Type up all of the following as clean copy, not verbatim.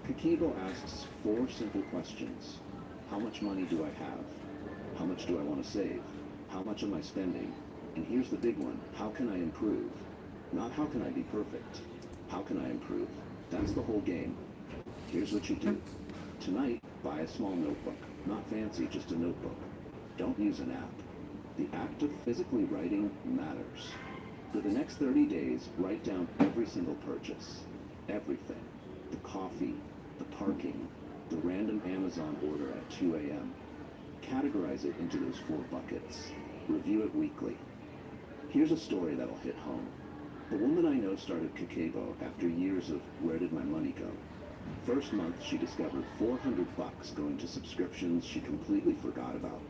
Kakibo asks 4 simple questions. How much money do I have? How much do I want to save? How much am I spending? And here's the big one, how can I improve? Not how can I be perfect? How can I improve? That's the whole game. Here's what you do. Tonight, buy a small notebook. Not fancy, just a notebook. Don't use an app. The act of physically writing matters. For the next 30 days, write down every single purchase. Everything. The coffee, the parking, the random Amazon order at 2 a.m. Categorize it into those 4 buckets. Review it weekly. Here's a story that'll hit home. The woman I know started Kakebo after years of where did my money go? First month, she discovered $400 going to subscriptions she completely forgot about.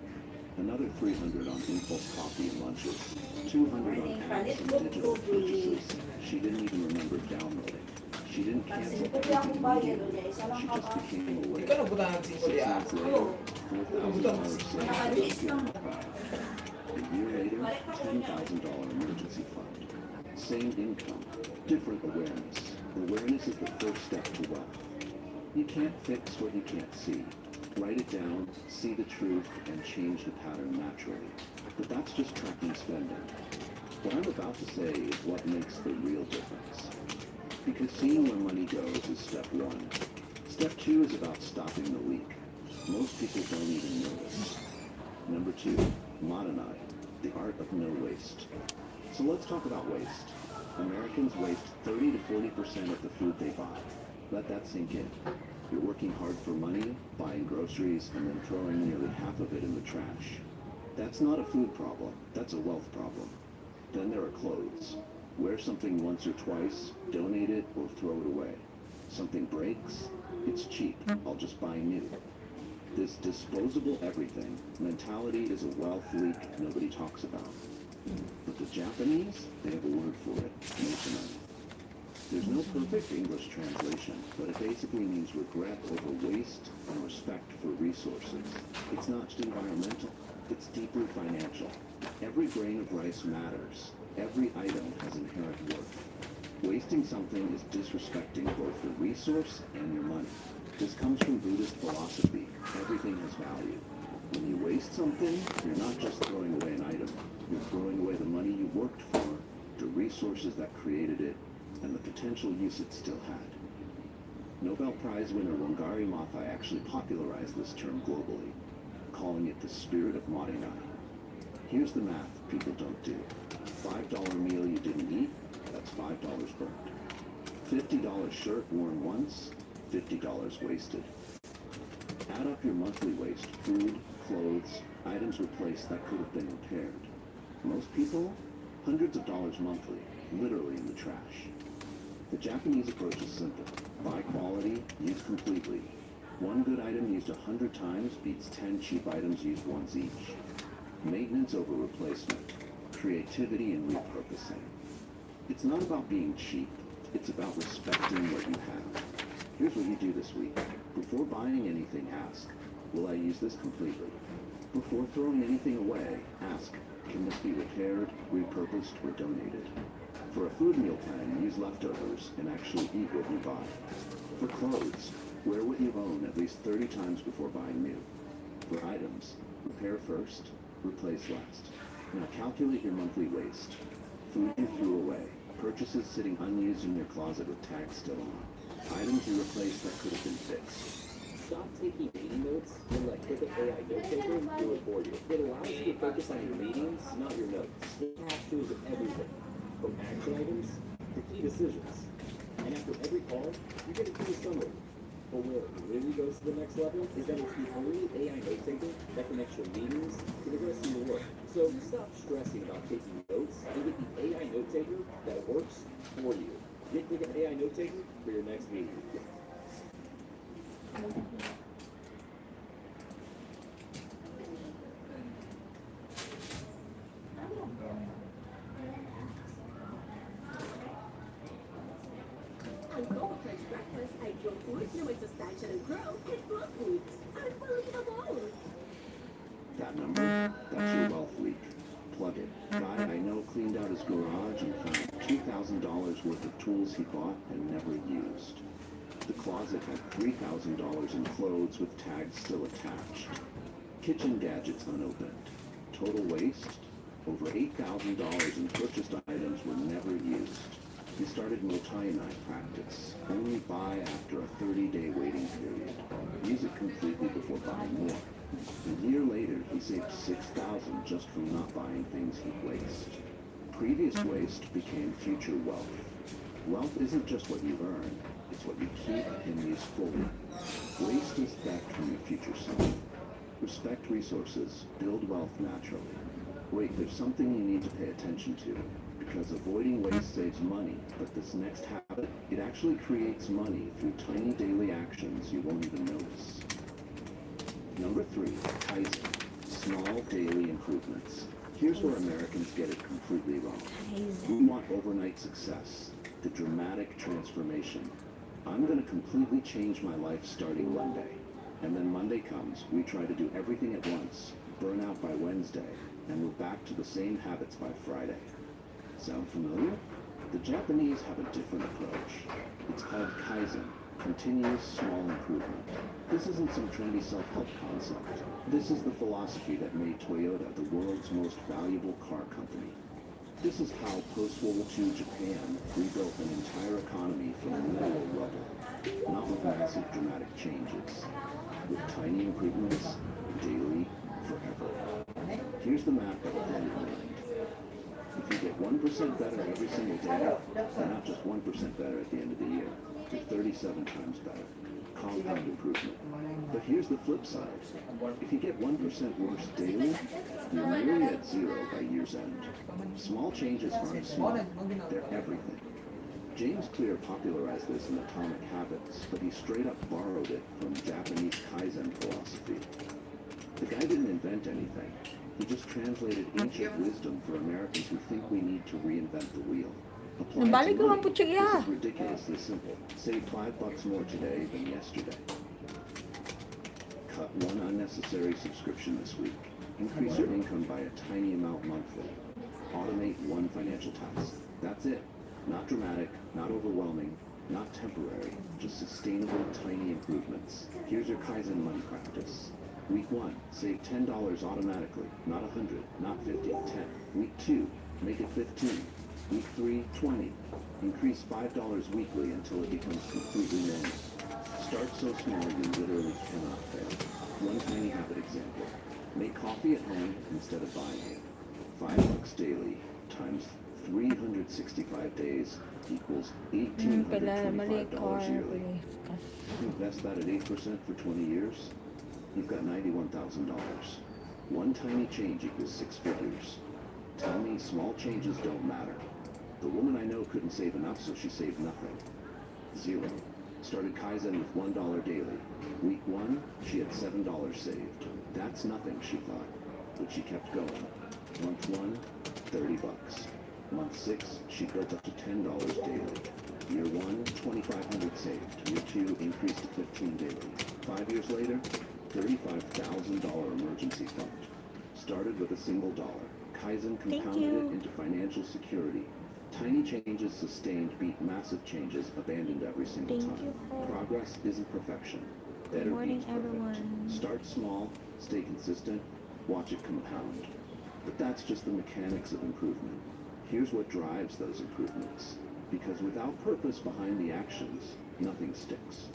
Another $300 on impulse coffee and lunches. $200 on apps and digital purchases she didn't even remember downloading. She didn't cancel everything immediately. She just became aware. 6 months later, $4,000 saved. A year later, $10,000 emergency fund. Same income, different awareness. Awareness is the first step to wealth. You can't fix what you can't see. Write it down, see the truth, and change the pattern naturally. But that's just tracking spending. What I'm about to say is what makes the real difference. Because seeing where money goes is step 1. Step 2 is about stopping the leak. Most people don't even notice. Number 2, Manang, the art of no waste. So let's talk about waste. Americans waste 30 to 40% of the food they buy. Let that sink in. You're working hard for money, buying groceries, and then throwing nearly half of it in the trash. That's not a food problem, that's a wealth problem. Then there are clothes. Wear something once or twice, donate it, or throw it away. Something breaks, it's cheap, I'll just buy new. This disposable everything mentality is a wealth leak nobody talks about. But the Japanese, they have a word for it, motonai. There's no perfect English translation, but it basically means regret over waste and respect for resources. It's not just environmental, it's deeply financial. Every grain of rice matters. Every item has inherent worth. Wasting something is disrespecting both the resource and your money. This comes from Buddhist philosophy. Everything has value. When you waste something, you're not just throwing away an item. You're throwing away the money you worked for, the resources that created it, and the potential use it still had. Nobel Prize winner Wangari Maathai actually popularized this term globally, calling it the spirit of Marinai. Here's the math people don't do. $5 meal you didn't eat, that's $5 burned. $50 shirt worn once, $50 wasted. Add up your monthly waste, food, clothes, items replaced that could have been repaired. Most people, hundreds of dollars monthly, literally in the trash. The Japanese approach is simple. Buy quality, use completely. One good item used 100 times beats 10 cheap items used once each. Maintenance over replacement. Creativity and repurposing. It's not about being cheap. It's about respecting what you have. Here's what you do this week. Before buying anything, ask, will I use this completely? Before throwing anything away, ask, can this be repaired, repurposed, or donated? For a food meal plan, use leftovers and actually eat what you buy. For clothes, wear what you own at least 30 times before buying new. For items, repair first, replace last. Now calculate your monthly waste. Food you threw away, purchases sitting unused in your closet with tags still on, items you replaced that could have been fixed. Stop taking meeting notes and let Cricket AI Note Taker do it for you. It allows you to focus on your meetings, not your notes. It captures everything, from action items to key decisions. And after every call, you get a key summary. But where it really goes to the next level is that it's the only AI Note Taker that connects your meetings to the rest of your work. So stop stressing about taking notes and get the AI Note Taker that works for you. Get Cricket AI Note Taker for your next meeting. On Goldfish breakfast, I drove food, no it's substantial and grow, and blood foods. Unbelievable! That number? That's your wealth leak. Plug it. Guy I know cleaned out his garage and found $2,000 worth of tools he bought and never used. The closet had $3,000 in clothes with tags still attached. Kitchen gadgets unopened. Total waste? Over $8,000 in purchased items were never used. He started Muay Thai practice. Only buy after a 30-day waiting period. Use it completely before buying more. A year later, he saved $6,000 just from not buying things he'd waste. Previous waste became future wealth. Wealth isn't just what you earn, it's what you keep and use fully. Waste is theft from your future self. Respect resources, build wealth naturally. Wait, there's something you need to pay attention to. Because avoiding waste saves money, but this next habit, it actually creates money through tiny daily actions you won't even notice. Number 3, Kaizen. Small daily improvements. Here's where Americans get it completely wrong. We want overnight success, the dramatic transformation. I'm going to completely change my life starting Monday. And then Monday comes, we try to do everything at once, burn out by Wednesday, and we're back to the same habits by Friday. Sound familiar? The Japanese have a different approach. It's called Kaizen, continuous small improvement. This isn't some trendy self-help concept. This is the philosophy that made Toyota the world's most valuable car company. This is how post-World War II Japan rebuilt an entire economy from literal rubble, not with massive dramatic changes, with tiny improvements, daily, forever. Here's the math that will blow your mind. If you get 1% better every single day, you're not just 1% better at the end of the year, you're 37 times better. Compound improvement. But here's the flip side. If you get 1% worse daily, you're nearly at 0 by year's end. Small changes aren't small, they're everything. James Clear popularized this in Atomic Habits, but he straight up borrowed it from Japanese Kaizen philosophy. The guy didn't invent anything. He just translated ancient wisdom for Americans who think we need to reinvent the wheel. Apply it to money. This is ridiculously simple. Save $5 more today than yesterday. Cut one unnecessary subscription this week. Increase your income by a tiny amount monthly. Automate one financial task. That's it. Not dramatic, not overwhelming, not temporary, just sustainable tiny improvements. Here's your Kaizen money practice. Week 1, save $10 automatically, not 100, not 50, 10. Week 2, make it 15. Week 3, 20. Increase $5 weekly until it becomes completely manual. Start so small you literally cannot fail. One tiny habit example. Make coffee at home instead of buying it. $5 daily times 365 days equals $1,825 yearly. Invest that at 8% for 20 years. You've got $91,000. One tiny change equals 6 figures. Tell me small changes don't matter. The woman I know couldn't save enough, so she saved nothing. 0. Started Kaizen with $1 daily. Week 1, she had $7 saved. That's nothing, she thought. But she kept going. Month 1, $30. Month 6, she built up to $10 daily. Year 1, $2,500 saved. Year 2, increased to $15 daily. 5 years later, $35,000 emergency fund. Started with a single dollar. Kaizen compounded it into financial security. Tiny changes sustained beat massive changes abandoned every single time. Progress isn't perfection. Better beats perfect. Start small, stay consistent, watch it compound. But that's just the mechanics of improvement. Here's what drives those improvements. Because without purpose behind the actions, nothing sticks.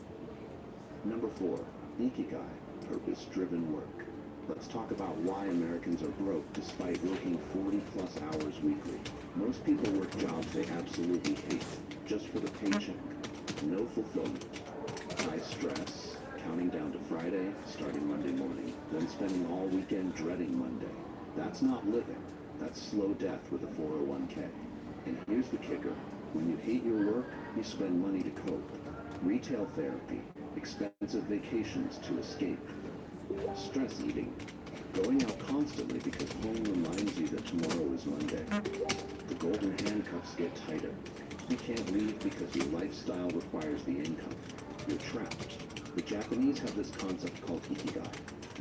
Number 4, Ikigai, purpose-driven work. Let's talk about why Americans are broke despite working 40-plus hours weekly. Most people work jobs they absolutely hate, just for the paycheck. No fulfillment. High stress, counting down to Friday, starting Monday morning, then spending all weekend dreading Monday. That's not living. That's slow death with a 401k. And here's the kicker. When you hate your work, you spend money to cope. Retail therapy, expensive vacations to escape. Stress eating, going out constantly because home reminds you that tomorrow is Monday. The golden handcuffs get tighter. You can't leave because your lifestyle requires the income. You're trapped. The Japanese have this concept called Ikigai,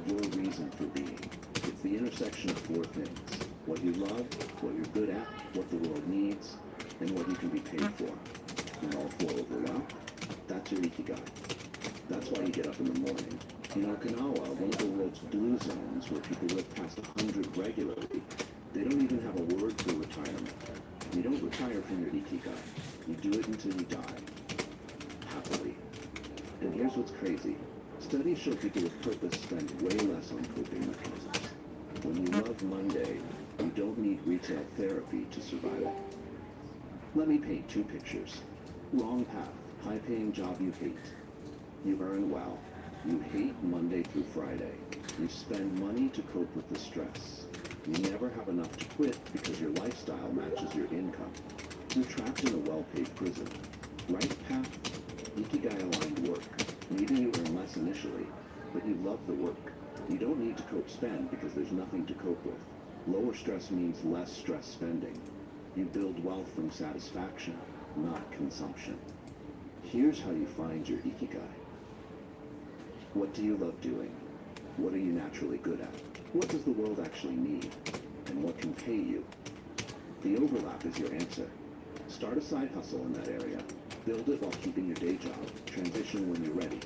your reason for being. It's the intersection of 4 things. What you love, what you're good at, what the world needs, and what you can be paid for. When all 4 overlap, That's your ikigai. That's why you get up in the morning. In Okinawa, one of the world's blue zones where people live past 100 regularly, they don't even have a word for retirement. You don't retire from your ikigai. You do it until you die. Happily. And here's what's crazy. Studies show people with purpose spend way less on coping mechanisms. When you love Monday, you don't need retail therapy to survive it. Let me paint two pictures. Wrong path, high-paying job you hate. You earn well. You hate Monday through Friday. You spend money to cope with the stress. You never have enough to quit because your lifestyle matches your income. You're trapped in a well-paid prison. Right path, ikigai-aligned work. Maybe you earn less initially, but you love the work. You don't need to cope spend because there's nothing to cope with. Lower stress means less stress spending. You build wealth from satisfaction, not consumption. Here's how you find your ikigai. What do you love doing? What are you naturally good at? What does the world actually need? And what can pay you? The overlap is your answer. Start a side hustle in that area. Build it while keeping your day job. Transition when you're ready.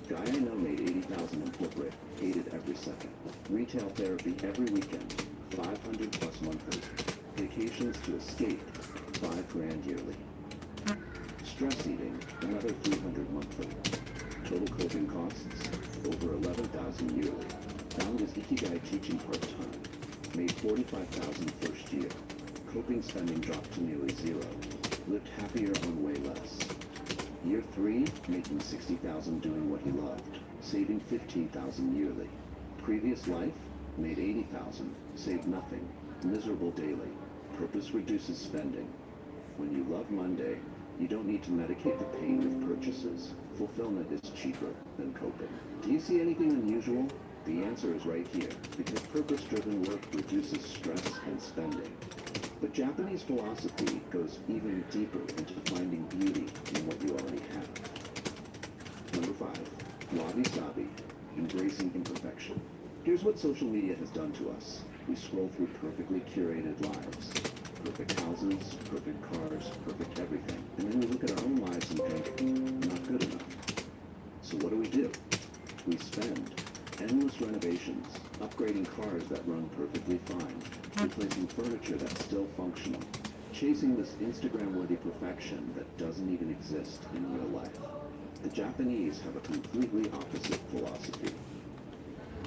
Guy I know made $80,000 in corporate. Hated every second. Retail therapy every weekend. 500 plus monthly. Vacations to escape. $5,000 yearly. Stress eating. Another 300 monthly. Total coping costs. Over 11,000 yearly. Found his ikigai teaching part-time. Made $45,000 first year. Coping spending dropped to nearly zero. Lived happier on way less. Year 3, making $60,000 doing what he loved. Saving $15,000 yearly. Previous life, made $80,000. Saved nothing. Miserable daily. Purpose reduces spending. When you love Monday, you don't need to medicate the pain with purchases. Fulfillment is cheaper than coping. Do you see anything unusual? The answer is right here, because purpose-driven work reduces stress and spending. But Japanese philosophy goes even deeper into finding beauty in what you already have. Number 5, wabi-sabi, embracing imperfection. Here's what social media has done to us. We scroll through perfectly curated lives. Perfect houses, perfect cars, perfect everything. And then we look at our own lives and think, not good enough. So what do? We spend. Endless renovations, upgrading cars that run perfectly fine, replacing furniture that's still functional, chasing this Instagram-worthy perfection that doesn't even exist in real life. The Japanese have a completely opposite philosophy.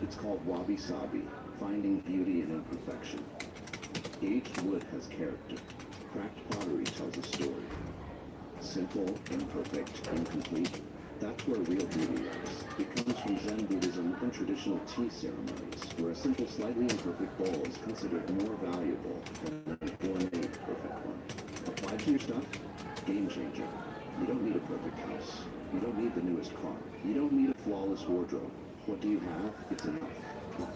It's called wabi-sabi, finding beauty in imperfection. Aged wood has character. Cracked pottery tells a story. Simple, imperfect, incomplete. That's where real beauty lies. It comes from Zen Buddhism and traditional tea ceremonies, where a simple, slightly imperfect bowl is considered more valuable than an ornate, perfect one. Applied to your stuff? Game changer. You don't need a perfect house. You don't need the newest car. You don't need a flawless wardrobe. What do you have? It's enough.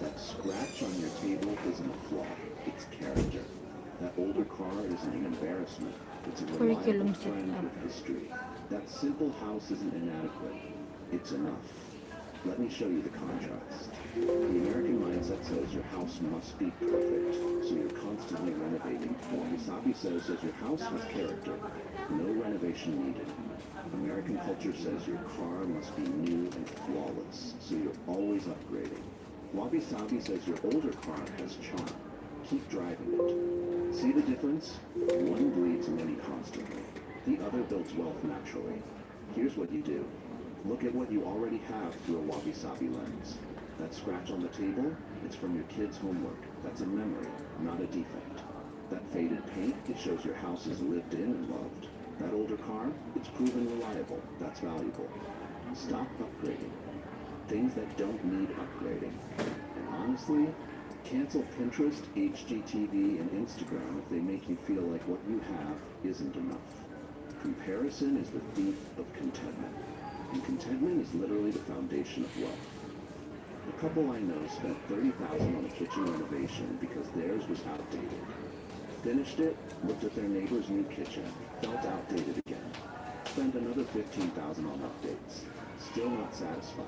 That scratch on your table isn't a flaw. It's character. That older car isn't an embarrassment. It's a reliable friend with history. That simple house isn't inadequate. It's enough. Let me show you the contrast. The American mindset says your house must be perfect, so you're constantly renovating. Wabi-sabi says that your house has character. No renovation needed. American culture says your car must be new and flawless, so you're always upgrading. Wabi-sabi says your older car has charm. Keep driving it. See the difference? One bleeds money constantly. The other builds wealth naturally. Here's what you do. Look at what you already have through a wabi-sabi lens. That scratch on the table, it's from your kid's homework. That's a memory, not a defect. That faded paint, it shows your house is lived in and loved. That older car, it's proven reliable. That's valuable. Stop upgrading. Things that don't need upgrading. And honestly, cancel Pinterest, HGTV, and Instagram if they make you feel like what you have isn't enough. Comparison is the thief of contentment. And contentment is literally the foundation of wealth. A couple I know spent $30,000 on a kitchen renovation because theirs was outdated. Finished it, looked at their neighbor's new kitchen, felt outdated again. Spent another $15,000 on updates. Still not satisfied.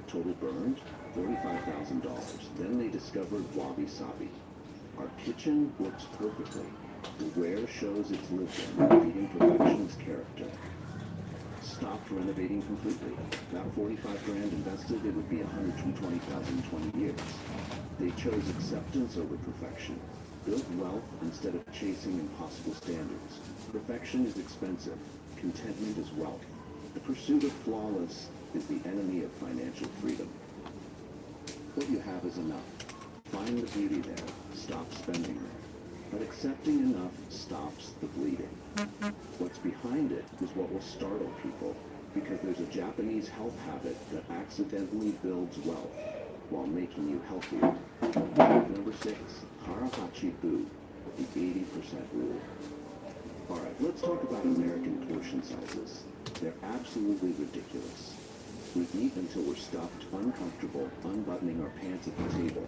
Total burned, $45,000. Then they discovered wabi-sabi. Our kitchen works perfectly. The wear shows it's lived in. The imperfection's character. stopped renovating completely. That 45 grand invested, it would be 120,000 in 20 years. They chose acceptance over perfection. Built wealth instead of chasing impossible standards. Perfection is expensive. Contentment is wealth. The pursuit of flawless is the enemy of financial freedom. What you have is enough. Find the beauty there. Stop spending there. But accepting enough stops the bleeding. What's behind it is what will startle people, because there's a Japanese health habit that accidentally builds wealth while making you healthier. Number 6, Harahachi-bu, the 80% rule. Alright, let's talk about American portion sizes. They're absolutely ridiculous. We eat until we're stuffed, uncomfortable, unbuttoning our pants at the table.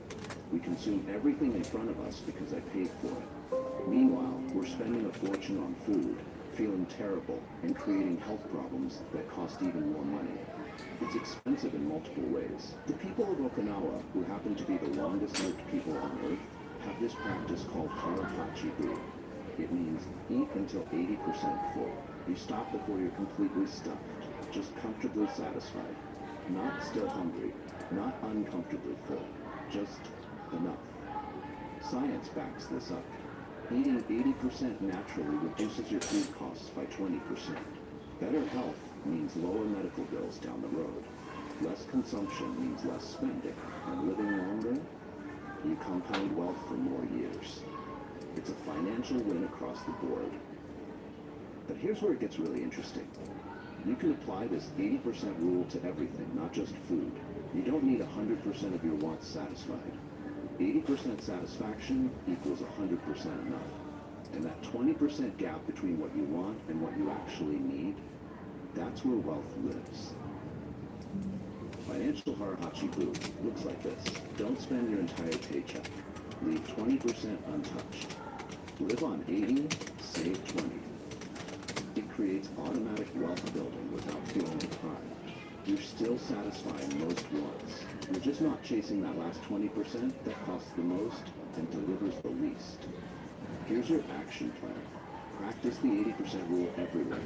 We consume everything in front of us because I paid for it. Meanwhile, we're spending a fortune on food, feeling terrible, and creating health problems that cost even more money. It's expensive in multiple ways. The people of Okinawa, who happen to be the longest-lived people on Earth, have this practice called harahachi-bu. It means eat until 80% full. You stop before you're completely stuffed, just comfortably satisfied. Not still hungry, not uncomfortably full, just enough. Science backs this up. Eating 80% naturally reduces your food costs by 20%. Better health means lower medical bills down the road. Less consumption means less spending. And living longer, you compound wealth for more years. It's a financial win across the board. But here's where it gets really interesting. You can apply this 80% rule to everything, not just food. You don't need 100% of your wants satisfied. 80% satisfaction equals 100% enough. And that 20% gap between what you want and what you actually need, that's where wealth lives. Financial harahachi-bu looks like this. Don't spend your entire paycheck. Leave 20% untouched. Live on 80, save 20. It creates automatic wealth building without feeling deprived. You're still satisfying most wants. You're just not chasing that last 20% that costs the most and delivers the least. Here's your action plan. Practice the 80% rule everywhere.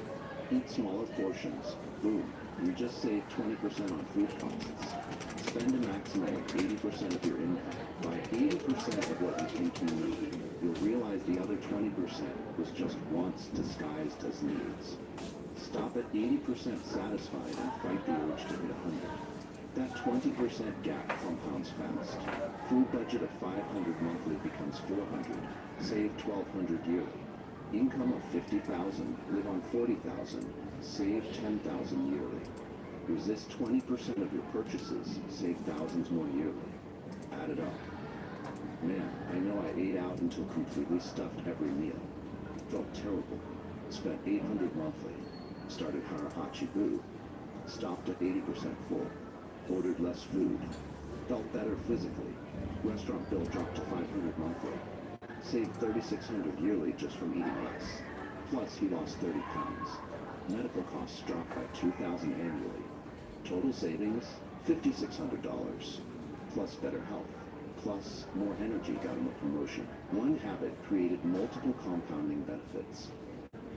Eat smaller portions. Boom. You just saved 20% on food costs. Spend a maximum of 80% of your income. Buy 80% of what you think you need. You'll realize the other 20% was just wants disguised as needs. Stop at 80% satisfied and fight the urge to hit 100. That 20% gap compounds fast. Food budget of 500 monthly becomes 400. Save 1,200 yearly. Income of 50,000, live on 40,000. Save 10,000 yearly. Resist 20% of your purchases, save thousands more yearly. Add it up. Man, I know I ate out until completely stuffed every meal. Felt terrible. Spent 800 monthly. Started harahachi-bu. Stopped at 80% full. Ordered less food. Felt better physically. Restaurant bill dropped to 500 monthly. Saved 3,600 yearly just from eating less. Plus, he lost 30 pounds. Medical costs dropped by 2,000 annually. Total savings, $5,600. Plus better health. Plus, more energy got him a promotion. One habit created multiple compounding benefits.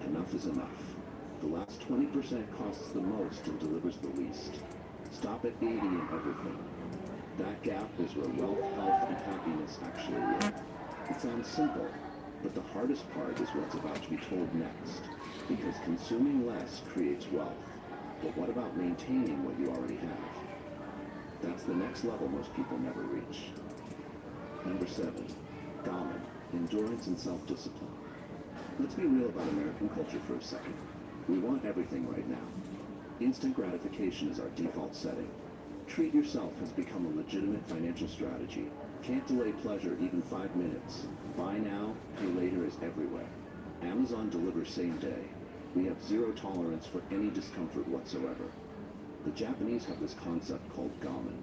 Enough is enough. The last 20% costs the most and delivers the least. Stop at 80 in everything. That gap is where wealth, health, and happiness actually live. It sounds simple, but the hardest part is what's about to be told next. Because consuming less creates wealth. But what about maintaining what you already have? That's the next level most people never reach. Number 7, gamen, endurance and self-discipline. Let's be real about American culture for a second. We want everything right now. Instant gratification is our default setting. Treat yourself has become a legitimate financial strategy. Can't delay pleasure even 5 minutes. Buy now, pay later is everywhere. Amazon delivers same day. We have zero tolerance for any discomfort whatsoever. The Japanese have this concept called gamen.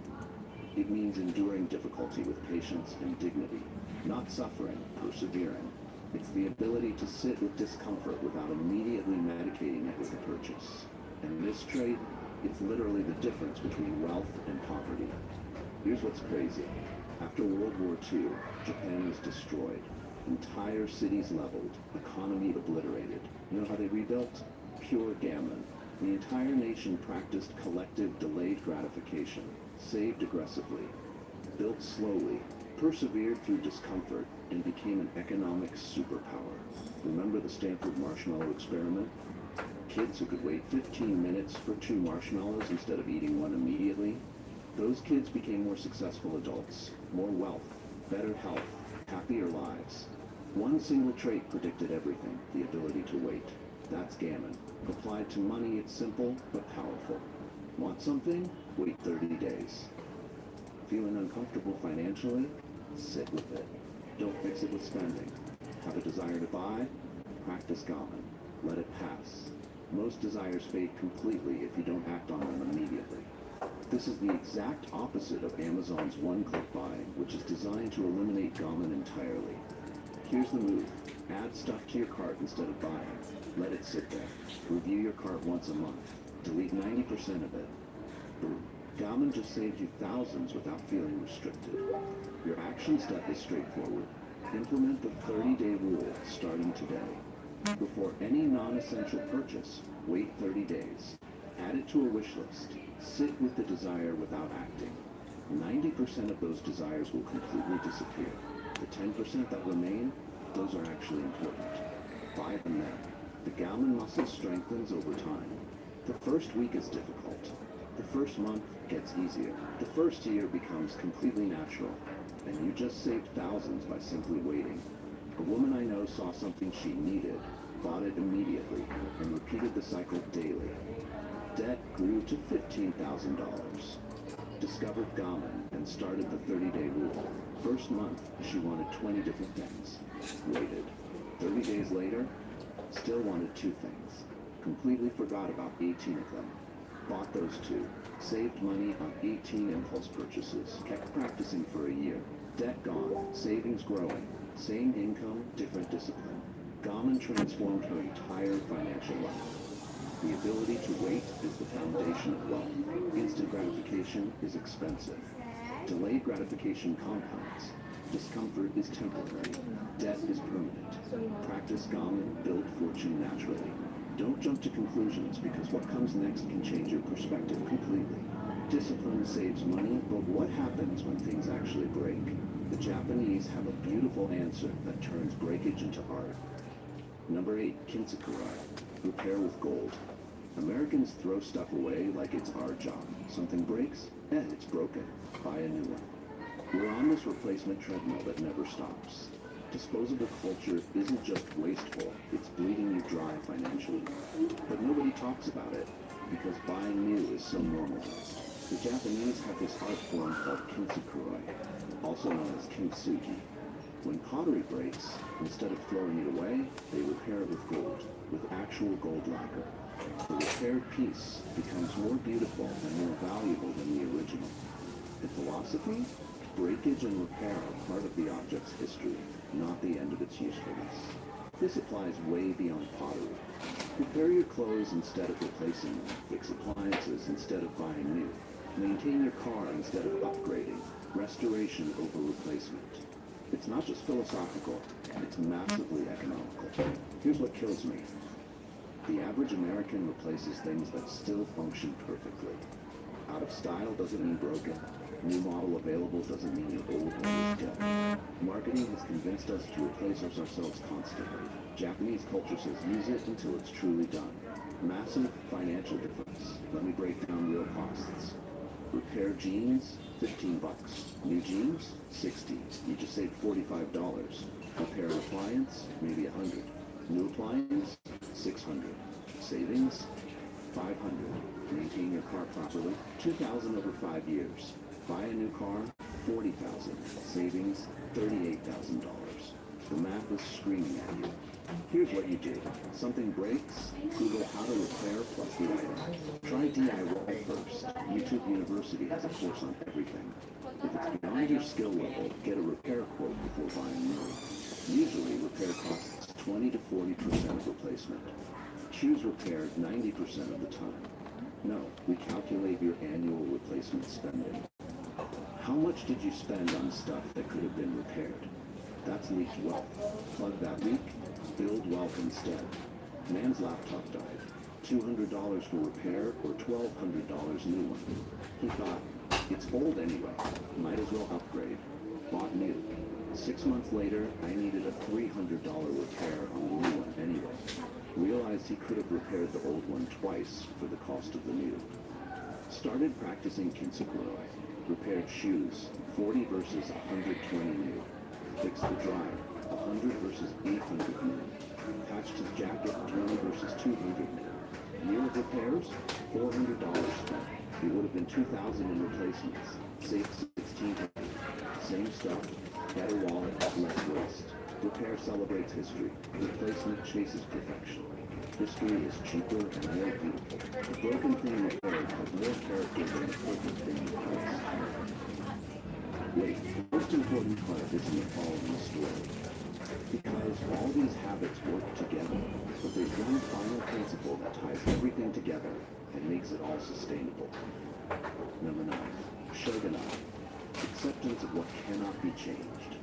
It means enduring difficulty with patience and dignity, not suffering, persevering. It's the ability to sit with discomfort without immediately medicating it with a purchase. And this trait, it's literally the difference between wealth and poverty. Here's what's crazy. After World War II, Japan was destroyed. Entire cities leveled, economy obliterated. You know how they rebuilt? Pure gammon. The entire nation practiced collective delayed gratification, saved aggressively, built slowly, persevered through discomfort, and became an economic superpower. Remember the Stanford marshmallow experiment? Kids who could wait 15 minutes for 2 marshmallows instead of eating one immediately? Those kids became more successful adults, more wealth, better health, happier lives. One single trait predicted everything, the ability to wait. That's gammon. Applied to money, it's simple but powerful. Want something? Wait 30 days. Feeling uncomfortable financially? Sit with it. Don't fix it with spending. Have a desire to buy? Practice gammon. Let it pass. Most desires fade completely if you don't act on them immediately. This is the exact opposite of Amazon's one-click buy, which is designed to eliminate gammon entirely. Here's the move. Add stuff to your cart instead of buying. Let it sit there. Review your cart once a month. Delete 90% of it. Boom. Gammon just saved you thousands without feeling restricted. Your action step is straightforward. Implement the 30-day rule starting today. Before any non-essential purchase, wait 30 days. Add it to a wish list. Sit with the desire without acting. 90% of those desires will completely disappear. The 10% that remain, those are actually important. Buy them then. The gammon muscle strengthens over time. The first week is difficult. The first month gets easier. The first year becomes completely natural. And you just saved thousands by simply waiting. A woman I know saw something she needed, bought it immediately, and repeated the cycle daily. Debt grew to $15,000. Discovered gammon and started the 30-day rule. First month, she wanted 20 different things. Waited. 30 days later, still wanted 2 things. Completely forgot about 18 of them. Bought those 2. Saved money on 18 impulse purchases. Kept practicing for a year. Debt gone. Savings growing. Same income, different discipline. Gammon transformed her entire financial life. The ability to wait is the foundation of wealth. Instant gratification is expensive. Delayed gratification compounds. Discomfort is temporary. Debt is permanent. Practice gammon, build fortune naturally. Don't jump to conclusions because what comes next can change your perspective completely. Discipline saves money, but what happens when things actually break? The Japanese have a beautiful answer that turns breakage into art. Number 8, kintsukuroi. Repair with gold. Americans throw stuff away like it's our job. Something breaks? It's broken. Buy a new one. We're on this replacement treadmill that never stops. Disposable culture isn't just wasteful, it's bleeding you dry financially. But nobody talks about it, because buying new is so normalized. The Japanese have this art form called kintsukuroi, also known as kintsugi. When pottery breaks, instead of throwing it away, they repair it with gold, with actual gold lacquer. The repaired piece becomes more beautiful and more valuable than the original. The philosophy? Breakage and repair are part of the object's history, not the end of its usefulness. This applies way beyond pottery. Repair your clothes instead of replacing them. Fix appliances instead of buying new. Maintain your car instead of upgrading. Restoration over replacement. It's not just philosophical, it's massively economical. Here's what kills me. The average American replaces things that still function perfectly. Out of style doesn't mean broken. New model available doesn't mean your old one is dead. Marketing has convinced us to replace ourselves constantly. Japanese culture says use it until it's truly done. Massive financial difference. Let me break down real costs. Repair jeans, $15. New jeans, $60. You just saved $45. Repair an appliance, maybe $100. New appliance, $600. Savings, $500. Maintain your car properly, $2,000 over 5 years. Buy a new car, $40,000. Savings, $38,000. The math is screaming at you. Here's what you do. Something breaks, Google how to repair plus the item. Try DIY first. YouTube University has a course on everything. If it's beyond your skill level, get a repair quote before buying new. Usually, repair costs 20 to 40% of replacement. Choose repair 90% of the time. No, we calculate your annual replacement spending. How much did you spend on stuff that could have been repaired? That's leaked wealth. Plug that leak, build wealth instead. Man's laptop died. $200 for repair or $1,200 new one. He thought, it's old anyway, might as well upgrade. Bought new. 6 months later, I needed a $300 repair on the new one anyway. Realized he could have repaired the old one twice for the cost of the new. Started practicing kintsukuroi. Repaired shoes, 40 versus 120 new. Fixed the dryer, 100 versus 800 new. Patched his jacket, 20 versus 200 new. Year of repairs, $400 spent. It would have been $2,000 in replacements. Saved $1,600. Same stuff, better wallet, less waste. Repair celebrates history. Replacement chases perfection. History is cheaper and more beautiful. The broken thing repaired has more character than the perfect thing replaced. Wait, the most important part isn't the following story. Because all these habits work together, but there's one final principle that ties everything together and makes it all sustainable. Number 9, shogunai. Acceptance of what cannot be changed.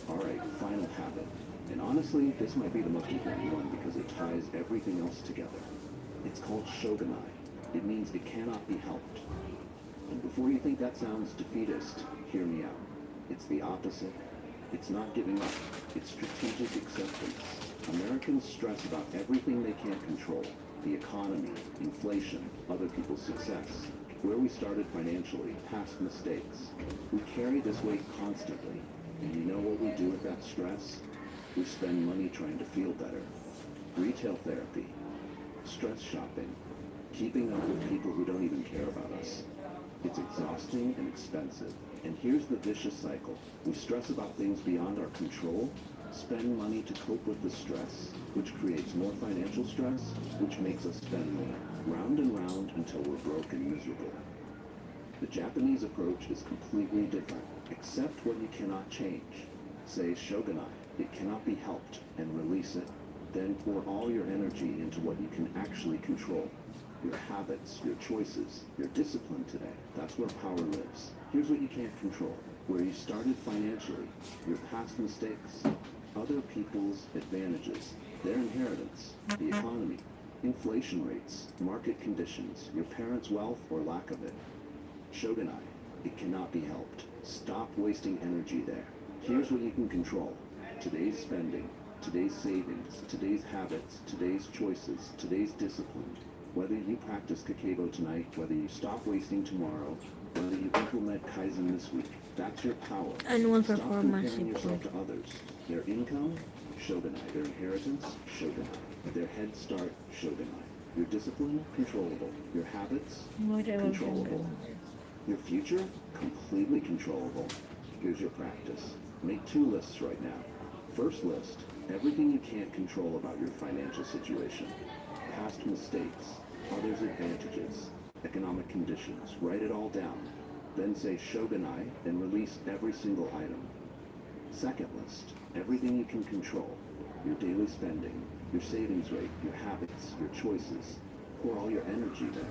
Alright, final habit. And honestly, this might be the most important one because it ties everything else together. It's called shogunai. It means it cannot be helped. And before you think that sounds defeatist, hear me out. It's the opposite. It's not giving up. It's strategic acceptance. Americans stress about everything they can't control. The economy, inflation, other people's success. Where we started financially, past mistakes. We carry this weight constantly. And you know what we do with that stress? We spend money trying to feel better. Retail therapy. Stress shopping. Keeping up with people who don't even care about us. It's exhausting and expensive. And here's the vicious cycle. We stress about things beyond our control, spend money to cope with the stress, which creates more financial stress, which makes us spend more. Round and round until we're broke and miserable. The Japanese approach is completely different. Accept what you cannot change. Say shogunai, it cannot be helped, and release it. Then pour all your energy into what you can actually control. Your habits, your choices, your discipline today. That's where power lives. Here's what you can't control. Where you started financially, your past mistakes, other people's advantages, their inheritance, the economy, inflation rates, market conditions, your parents' wealth or lack of it. Shogunai, it cannot be helped. Stop wasting energy there. Here's what you can control. Today's spending, today's savings, today's habits, today's choices, today's discipline. Whether you practice kakebo tonight, whether you stop wasting tomorrow, whether you implement Kaizen this week, that's your power. Annual Stop performance comparing yourself report. to others. Their income, shogunai. Their inheritance, shogunai. Their head start, shogunai. Your discipline, controllable. Your habits, Whatever. controllable. Your future, completely controllable. Here's your practice. Make 2 lists right now. First list, everything you can't control about your financial situation. Past mistakes, others' advantages, economic conditions. Write it all down. Then say shogunai and release every single item. Second list, everything you can control. Your daily spending, your savings rate, your habits, your choices. Pour all your energy there.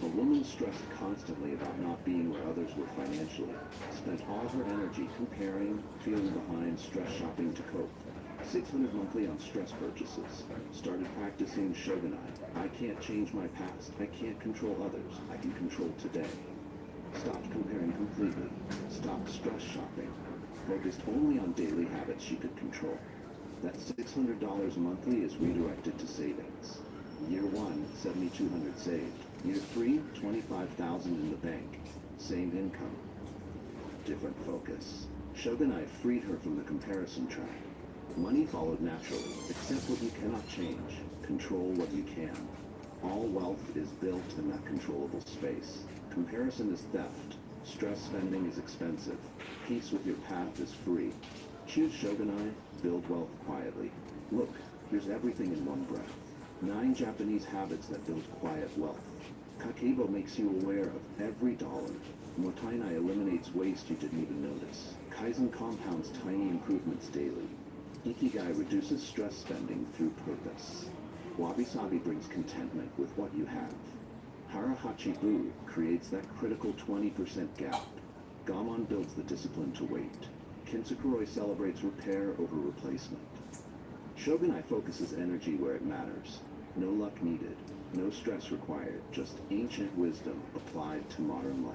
A woman stressed constantly about not being where others were financially. Spent all her energy comparing, feeling behind, stress shopping to cope. 600 monthly on stress purchases. Started practicing shogunai. I can't change my past. I can't control others. I can control today. Stopped comparing completely. Stopped stress shopping. Focused only on daily habits she could control. That $600 monthly is redirected to savings. Year 1, $7,200 saved. Year 3, $25,000 in the bank. Same income. Different focus. Shogunai freed her from the comparison trap. Money followed naturally. Accept what you cannot change. Control what you can. All wealth is built in that controllable space. Comparison is theft. Stress spending is expensive. Peace with your path is free. Choose shogunai, build wealth quietly. Look, here's everything in one breath. 9 Japanese habits that build quiet wealth. Kakebo makes you aware of every dollar. Motainai eliminates waste you didn't even notice. Kaizen compounds tiny improvements daily. Ikigai reduces stress spending through purpose. Wabi-sabi brings contentment with what you have. Harahachi-bu creates that critical 20% gap. Gammon builds the discipline to wait. Kintsukuroi celebrates repair over replacement. Shogunai focuses energy where it matters. No luck needed. No stress required, just ancient wisdom applied to modern life.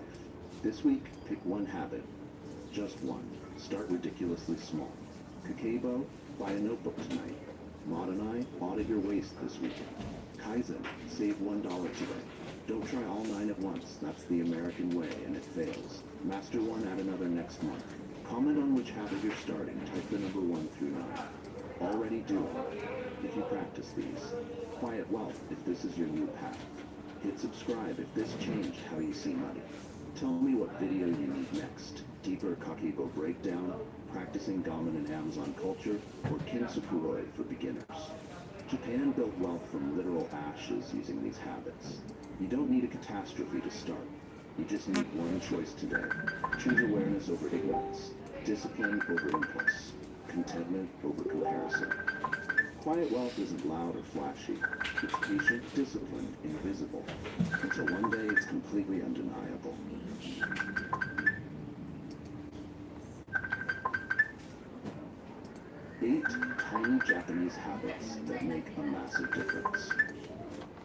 This week, pick one habit. Just one. Start ridiculously small. Kakebo, buy a notebook tonight. Maud and I, audit your waste this weekend. Kaizen, save $1 today. Don't try all 9 at once. That's the American way, and it fails. Master one, add another next month. Comment on which habit you're starting. Type the number 1 through 9. Already do it. If you practice these. Quiet wealth if this is your new path. Hit subscribe if this changed how you see money. Tell me what video you need next. Deeper Kakebo breakdown, practicing dominant Amazon culture, or Kinsakuroi for beginners. Japan built wealth from literal ashes using these habits. You don't need a catastrophe to start. You just need one choice today. Choose awareness over ignorance, discipline over impulse, contentment over comparison. Quiet wealth isn't loud or flashy. It's patient, disciplined, invisible, until one day it's completely undeniable. 8 tiny Japanese habits that make a massive difference.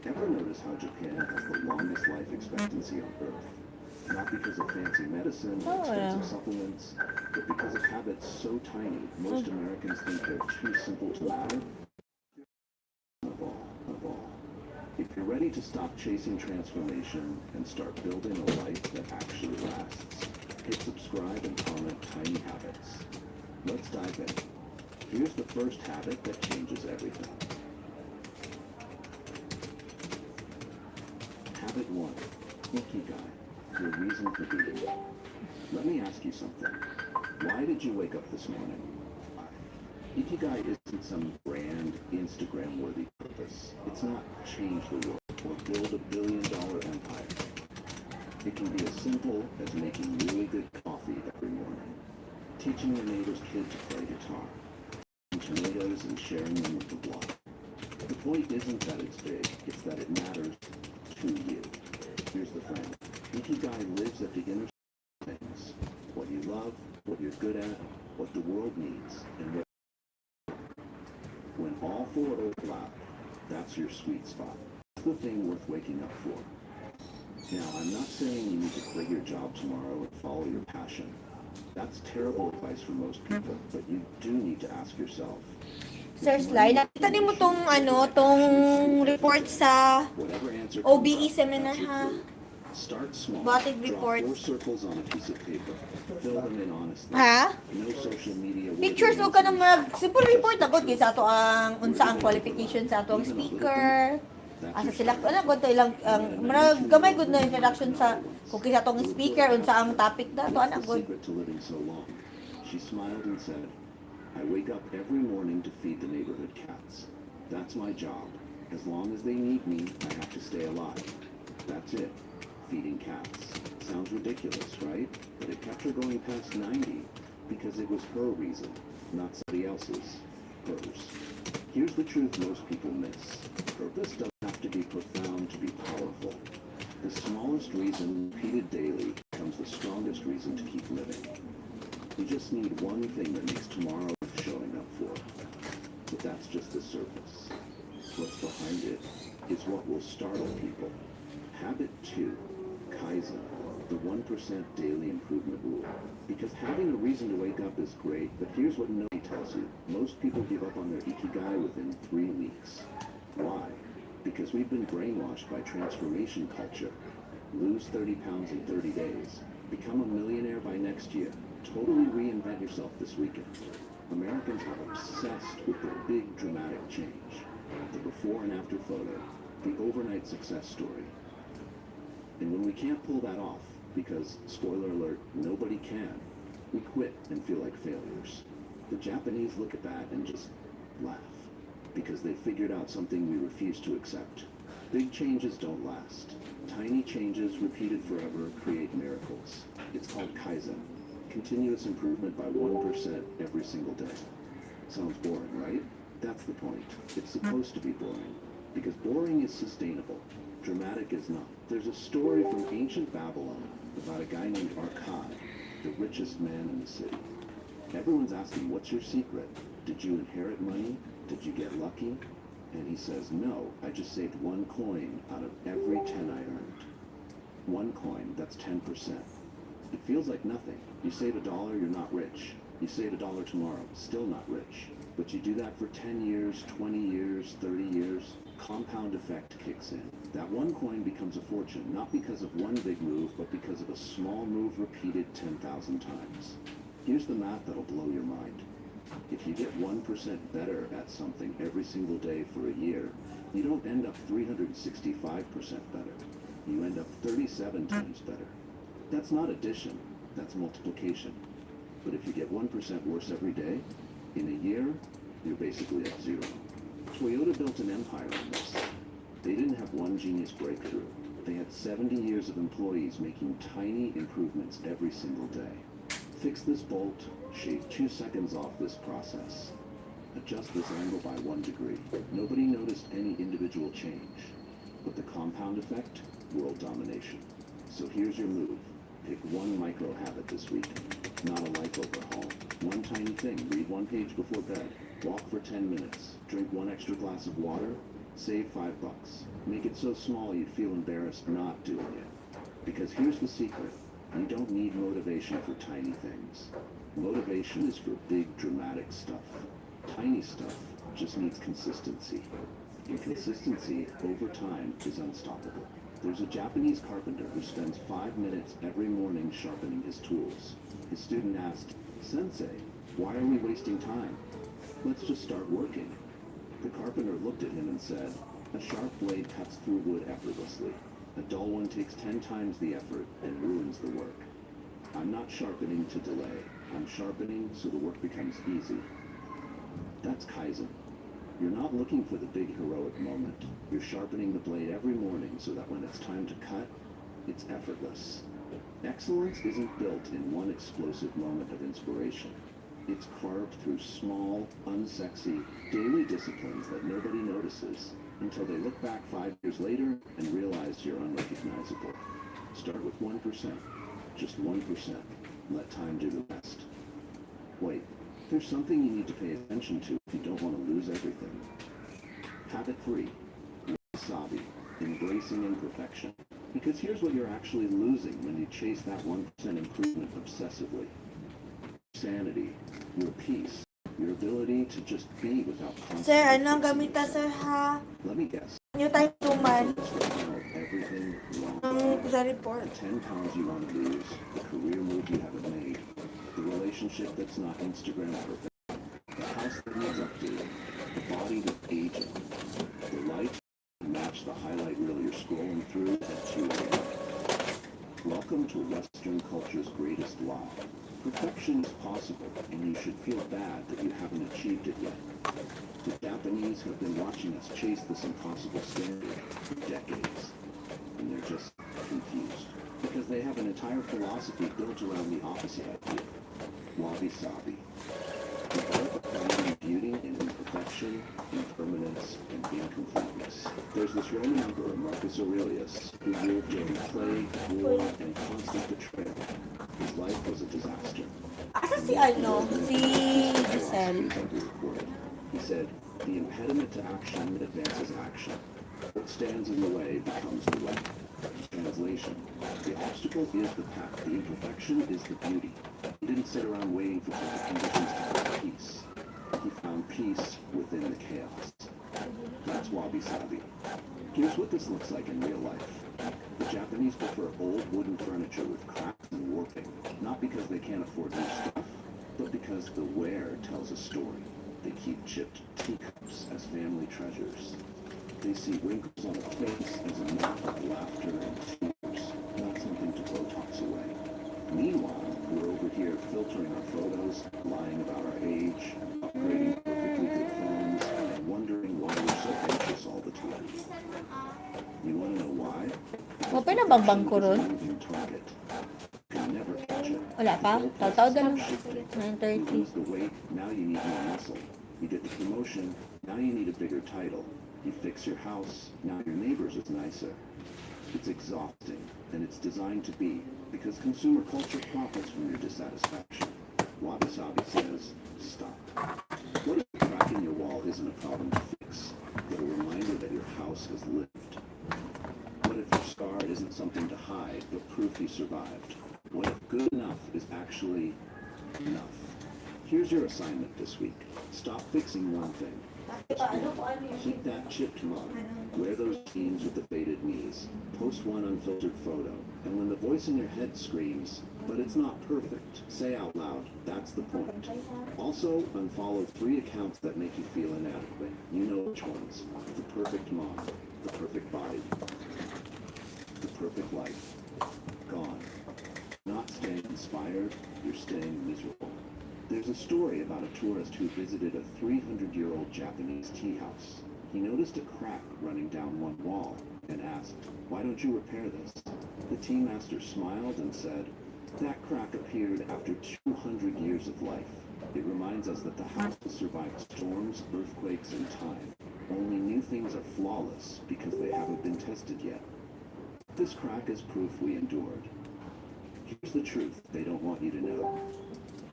Ever notice how Japan has the longest life expectancy on Earth? Not because of fancy medicine or expensive supplements, but because of habits so tiny, most Americans think they're too simple to matter. Of all. If you're ready to stop chasing transformation and start building a life that actually lasts, hit subscribe and comment tiny habits. Let's dive in. Here's the first habit that changes everything. Habit 1. Ikigai, your reason for being. Let me ask you something. Why did you wake up this morning? Ikigai isn't some grand, Instagram-worthy purpose. It's not change the world or build $1 billion empire. It can be as simple as making really good coffee every morning, teaching your neighbor's kid to play guitar, tomatoes and sharing them with the block. The point isn't that it's big, it's that it matters to you. Here's the thing. Ikigai lives at the intersection of things. What you love, what you're good at, what the world needs, and what when all 4 overlap, that's your sweet spot. That's the thing worth waking up for. Now, I'm not saying you need to quit your job tomorrow and follow your passion. That's terrible advice for most people, but you do need to ask yourself. Sir Sly, nakita niyo mo tong report sa OBE seminar ha? Start small. Botted Draw report. 4 circles on a piece of paper. Fill them in honestly. Ha? No social media. Pictures o ka nang simple report agad kay sa ato ang unsa ang qualification sa ato ang speaker. Asa sila gud to ilang marag gamay gud na introduction sa kung kisa atong speaker unsa ang topic dato ana gud. She smiled and said, I wake up every morning to feed the neighborhood cats. That's my job. As long as they need me, I have to stay alive. That's it. Feeding cats. Sounds ridiculous, right? But it kept her going past 90 because it was her reason, not somebody else's. Hers. Here's the truth most people miss. Purpose doesn't have to be profound to be powerful. The smallest reason, repeated daily, becomes the strongest reason to keep living. You just need one thing that makes tomorrow worth showing up for. But that's just the surface. What's behind it is what will startle people. Habit 2. Kaizen, the 1% daily improvement rule. Because having a reason to wake up is great, but here's what nobody tells you. Most people give up on their ikigai within 3 weeks. Why? Because we've been brainwashed by transformation culture. Lose 30 pounds in 30 days. Become a millionaire by next year. Totally reinvent yourself this weekend. Americans are obsessed with the big dramatic change. The before and after photo. The overnight success story. And when we can't pull that off, because, spoiler alert, nobody can, we quit and feel like failures. The Japanese look at that and just laugh, because they figured out something we refuse to accept. Big changes don't last. Tiny changes repeated forever create miracles. It's called Kaizen, continuous improvement by 1% every single day. Sounds boring, right? That's the point. It's supposed to be boring, because boring is sustainable. Dramatic is not. There's a story from ancient Babylon about a guy named Arkai, the richest man in the city. Everyone's asking, what's your secret? Did you inherit money? Did you get lucky? And he says, no, I just saved 1 coin out of every 10 I earned. 1 coin, that's 10%. It feels like nothing. You save $1, you're not rich. You save $1 tomorrow, still not rich. But you do that for 10 years, 20 years, 30 years, compound effect kicks in. That 1 coin becomes a fortune, not because of one big move, but because of a small move repeated 10,000 times. Here's the math that'll blow your mind. If you get 1% better at something every single day for a year, you don't end up 365% better. You end up 37 times better. That's not addition, that's multiplication. But if you get 1% worse every day, in a year, you're basically at zero. Toyota built an empire on this. They didn't have one genius breakthrough. They had 70 years of employees making tiny improvements every single day. Fix this bolt, shave 2 seconds off this process. Adjust this angle by 1 degree. Nobody noticed any individual change. But the compound effect, world domination. So here's your move. Pick 1 micro habit this week. Not a life overhaul. 1 tiny thing. Read 1 page before bed. Walk for 10 minutes. Drink 1 extra glass of water. Save $5. Make it so small you'd feel embarrassed not doing it. Because here's the secret. You don't need motivation for tiny things. Motivation is for big, dramatic stuff. Tiny stuff just needs consistency. And consistency, over time, is unstoppable. There's a Japanese carpenter who spends 5 minutes every morning sharpening his tools. His student asked, "Sensei, why are we wasting time? Let's just start working." The carpenter looked at him and said, "A sharp blade cuts through wood effortlessly. A dull one takes 10 times the effort and ruins the work. I'm not sharpening to delay. I'm sharpening so the work becomes easy." That's Kaizen. You're not looking for the big heroic moment. You're sharpening the blade every morning so that when it's time to cut, it's effortless. Excellence isn't built in one explosive moment of inspiration. It's carved through small, unsexy, daily disciplines that nobody notices until they look back 5 years later and realize you're unrecognizable. Start with 1%. Just 1%. Let time do the rest. Wait, there's something you need to pay attention to if you don't want to lose everything. Habit 3. Wasabi. Embracing imperfection. Because here's what you're actually losing when you chase that 1% improvement obsessively. Sanity. Your peace. Your ability to just be without constant. Sir, ano ang gamita, sir, ha? Let me guess. New time tuman. Let's breakdown of everything wrong. Sa report. The 10 pounds you want to lose, the career move you haven't made, the relationship that's not Instagram perfect, the house that needs updating, the body that's aging, the life that match the highlight reel you're scrolling through at 2 a.m. Welcome to Western culture's greatest lie. Perfection is possible, and you should feel bad that you haven't achieved it yet. The Japanese have been watching us chase this impossible standard for decades, and they're just confused. Because they have an entire philosophy built around the opposite idea, wabi-sabi. The art of finding beauty in imperfection, impermanence, and incompleteness. There's this Roman emperor, Marcus Aurelius, who ruled during plague, war, and constant betrayal. His life was a disaster. Asa si ano? Si Giselle. He said, "The impediment to action advances action. What stands in the way becomes the way." Translation: the obstacle is the path. The imperfection is the beauty. He didn't sit around waiting for perfect conditions to find peace. He found peace within the chaos. That's wabi-sabi. Here's what this looks like in real life. The Japanese prefer old wooden furniture with cracks and warping, not because they can't afford new stuff, but because the wear tells a story. They keep chipped teacups as family treasures. They see wrinkles on a face as a map of laughter and tears, not something to Botox away. Meanwhile, we're over here filtering our photos, lying about our age, upgrading perfectly good phones, and wondering why we're so anxious all the time. You want to know why? Open na bang bangko ron? Moving target. You can never catch it. Wala pa? Taw-taw na lang. You 9:30. lose the weight, now you need more muscle. You get the promotion, now you need a bigger title. You fix your house, now your neighbors is nicer. It's exhausting, and it's designed to be, because consumer culture profits from your dissatisfaction. Wabi-sabi says, stop. What if the crack in your wall isn't a problem to fix, but a house is lived? What if your scar isn't something to hide, but proof you survived? What if good enough is actually enough? Here's your assignment this week. Stop fixing one thing. Keep that chipped mug. Wear those jeans with the faded knees. Post one unfiltered photo. And when the voice in your head screams, but it's not perfect, say out loud, that's the point. Also, unfollow 3 accounts that make you feel inadequate. You know which ones. The perfect mom, the perfect body, the perfect life. Gone. Not staying inspired, you're staying miserable. There's a story about a tourist who visited a 300-year-old Japanese tea house. He noticed a crack running down one wall and asked, "Why don't you repair this?" The tea master smiled and said, "That crack appeared after 200 years of life. It reminds us that the house has survived storms, earthquakes, and time. Only new things are flawless because they haven't been tested yet. This crack is proof we endured." Here's the truth they don't want you to know.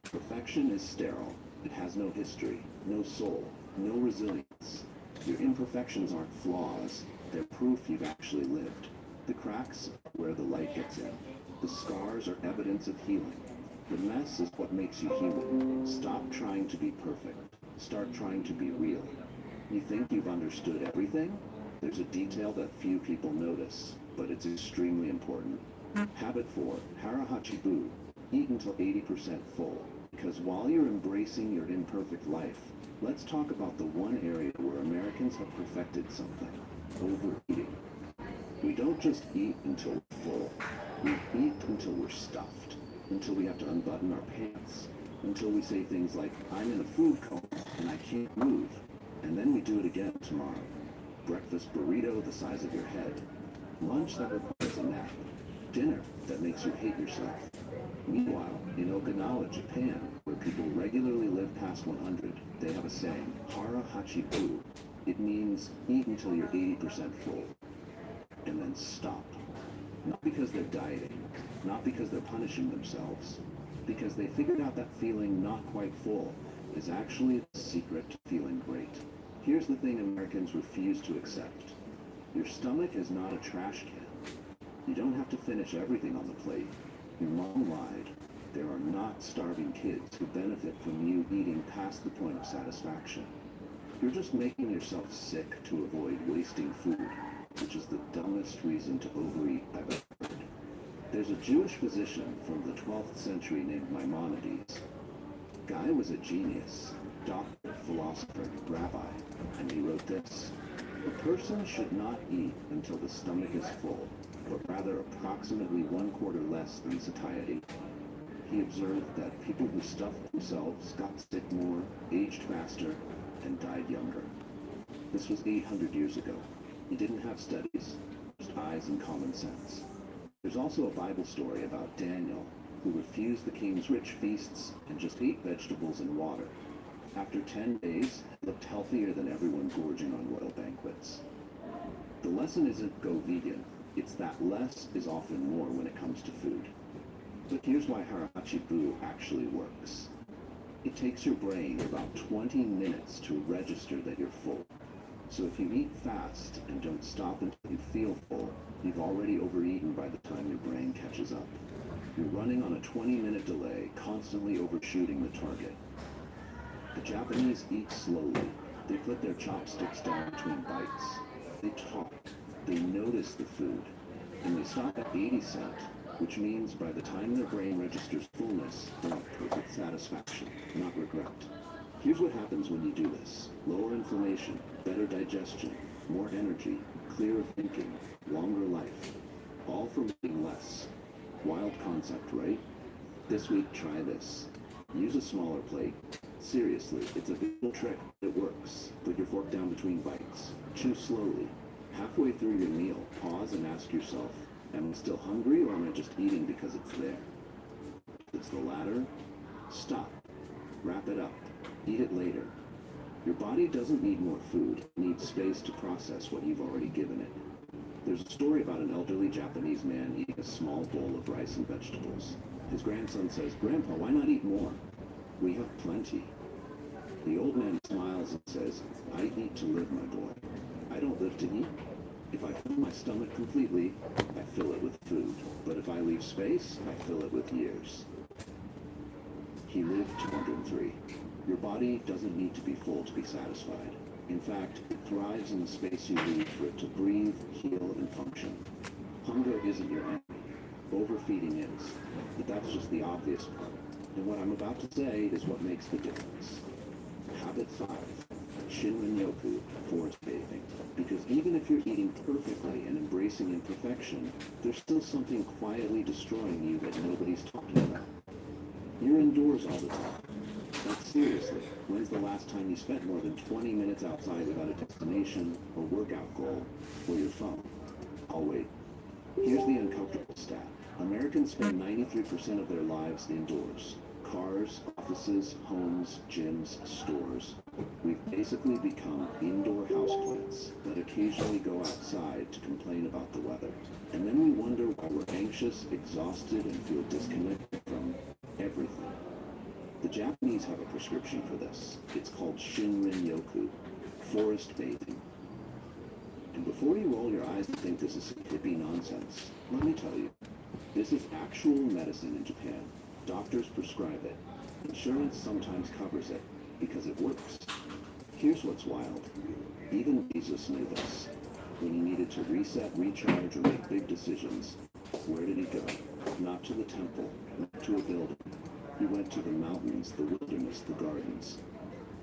Perfection is sterile. It has no history, no soul, no resilience. Your imperfections aren't flaws. They're proof you've actually lived. The cracks are where the light gets in. The scars are evidence of healing. The mess is what makes you human. Stop trying to be perfect. Start trying to be real. You think you've understood everything? There's a detail that few people notice, but it's extremely important. Habit 4, Harahachibu. Eat until 80% full. Because while you're embracing your imperfect life, let's talk about the one area where Americans have perfected something: overeating. We don't just eat until we're full. We eat until we're stuffed, until we have to unbutton our pants, until we say things like, "I'm in a food coma and I can't move," and then we do it again tomorrow. Breakfast burrito the size of your head. Lunch that requires a nap. Dinner that makes you hate yourself. Meanwhile, in Okinawa, Japan, where people regularly live past 100, they have a saying, "Hara Hachibu." It means eat until you're 80% full, and then stop. Not because they're dieting, not because they're punishing themselves, because they figured out that feeling not quite full is actually the secret to feeling great. Here's the thing Americans refuse to accept. Your stomach is not a trash can. You don't have to finish everything on the plate. Your mom lied. There are not starving kids who benefit from you eating past the point of satisfaction. You're just making yourself sick to avoid wasting food, which is the dumbest reason to overeat I've ever heard. There's a Jewish physician from the 12th century named Maimonides. Guy was a genius, doctor, philosopher, rabbi, and he wrote this: "A person should not eat until the stomach is full, but rather approximately 1/4 less than satiety." He observed that people who stuffed themselves got sick more, aged faster, and died younger. This was 800 years ago. He didn't have studies, just eyes and common sense. There's also a Bible story about Daniel, who refused the king's rich feasts and just ate vegetables and water. After 10 days, he looked healthier than everyone gorging on royal banquets. The lesson isn't go vegan. It's that less is often more when it comes to food. But here's why Harahachibu actually works. It takes your brain about 20 minutes to register that you're full. So if you eat fast and don't stop until you feel full, you've already overeaten by the time your brain catches up. You're running on a 20-minute delay, constantly overshooting the target. The Japanese eat slowly. They put their chopsticks down between bites. They talk. They notice the food. And they stop at 80 cent, which means by the time their brain registers fullness, they want perfect satisfaction, not regret. Here's what happens when you do this. Lower inflammation, better digestion, more energy, clearer thinking, longer life. All from eating less. Wild concept, right? This week, try this. Use a smaller plate. Seriously, it's a visual trick. It works. Put your fork down between bites. Chew slowly. Halfway through your meal, pause and ask yourself, am I still hungry or am I just eating because it's there? If it's the latter, stop. Wrap it up. Eat it later. Your body doesn't need more food. It needs space to process what you've already given it. There's a story about an elderly Japanese man eating a small bowl of rice and vegetables. His grandson says, "Grandpa, why not eat more? We have plenty." The old man smiles and says, "I eat to live, my boy. I don't live to eat. If I fill my stomach completely, I fill it with food. But if I leave space, I fill it with years. He lived 203. Your body doesn't need to be full to be satisfied. In fact, it thrives in the space you leave for it to breathe, heal, and function. Hunger isn't your enemy. Overfeeding is. But that's just the obvious part. And what I'm about to say is what makes the difference. Habit 5. Shinrin-yoku, forest bathing. Because even if you're eating perfectly and embracing imperfection, there's still something quietly destroying you that nobody's talking about. You're indoors all the time. Like seriously, when's the last time you spent more than 20 minutes outside without a destination, or workout goal, or your phone? I'll wait. Here's the uncomfortable stat. Americans spend 93% of their lives indoors. Cars, offices, homes, gyms, stores. We've basically become indoor houseplants that occasionally go outside to complain about the weather. And then we wonder why we're anxious, exhausted, and feel disconnected from everything. The Japanese have a prescription for this. It's called Shinrin-yoku, forest bathing. And before you roll your eyes and think this is some hippie nonsense, let me tell you, this is actual medicine in Japan. Doctors prescribe it. Insurance sometimes covers it, because it works. Here's what's wild. Even Jesus knew this. When he needed to reset, recharge, or make big decisions, where did he go? Not to the temple, not to a building. He went to the mountains, the wilderness, the gardens.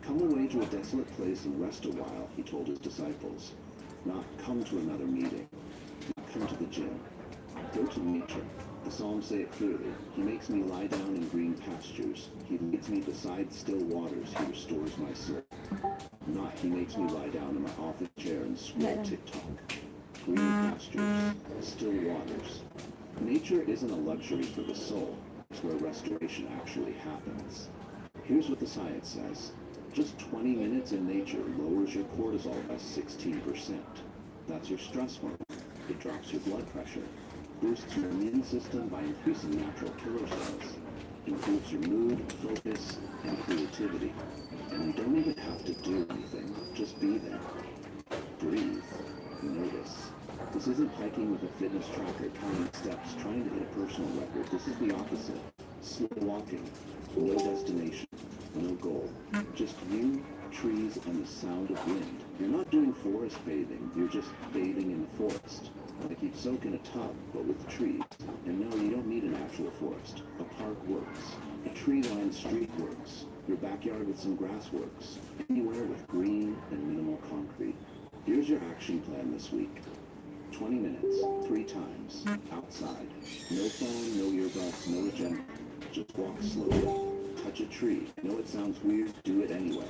Come away to a desolate place and rest a while, he told his disciples. Not come to another meeting. Not come to the gym. Go to nature. The Psalms say it clearly. He makes me lie down in green pastures. He leads me beside still waters. He restores my soul. Not he makes me lie down in my office chair and scroll TikTok. Green pastures. Still waters. Nature isn't a luxury for the soul. It's where restoration actually happens. Here's what the science says. Just 20 minutes in nature lowers your cortisol by 16%. That's your stress hormone. It drops your blood pressure, boosts your immune system by increasing natural killer cells, improves your mood, focus, and creativity. And you don't even have to do anything, just be there. Breathe. Notice. This isn't hiking with a fitness tracker, counting steps, trying to hit a personal record. This is the opposite. Slow walking. No destination. No goal. Just you, trees, and the sound of wind. You're not doing forest bathing. You're just bathing in the forest. Like you'd soak in a tub, but with trees. And no, you don't need an actual forest. A park works. A tree-lined street works. Your backyard with some grass works. Anywhere with green and minimal concrete. Here's your action plan this week. 20 minutes, 3 times, outside. No phone, no earbuds, no agenda. Just walk slowly. Touch a tree. I know it sounds weird, do it anyway.